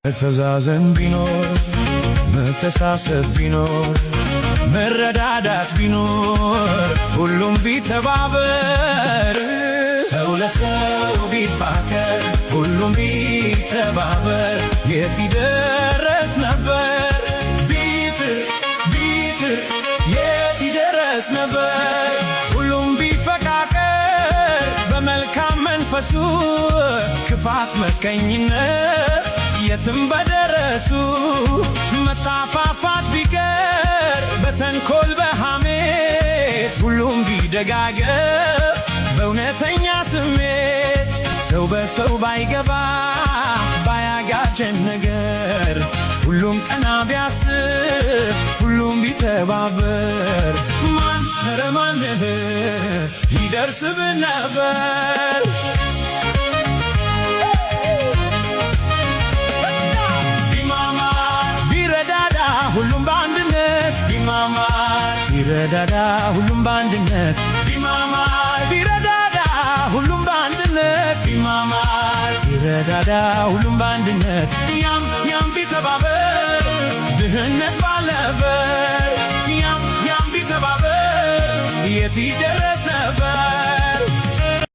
መተዛዘን ቢኖር መተሳሰብ ቢኖር መረዳዳት ቢኖር ሁሉም ቢተባበር ሰው ለሰው ቢፋቀር ሁሉም ቢተባበር የት ይደረስ ነበር ቢጥር የት ይደረስ ነበር ሁሉም ቢፈቃቀር በመልካም መንፈሱ ክፋት መቀኝነት የትም በደረሱ መጣፋፋት ቢቀር በተንኮል በሐሜት ሁሉም ቢደጋገፍ በእውነተኛ ስሜት ሰው በሰው ባይገባ ባያጋጨን ነገር ሁሉም ቀና ቢያስብ ሁሉም ቢተባበር ማን ረማን ይደርስብን ነበር ሁሉም በአንድነት ቢማማር ቢረዳዳ ሁሉም በአንድነት ቢማማር ቢረዳዳ ሁሉም በአንድነት ቢማማር ቢረዳዳ ሁሉም በአንድነት ያም ቢተባበር ድህነት ባልነበር ያም ቢተባበር የት ይደረስ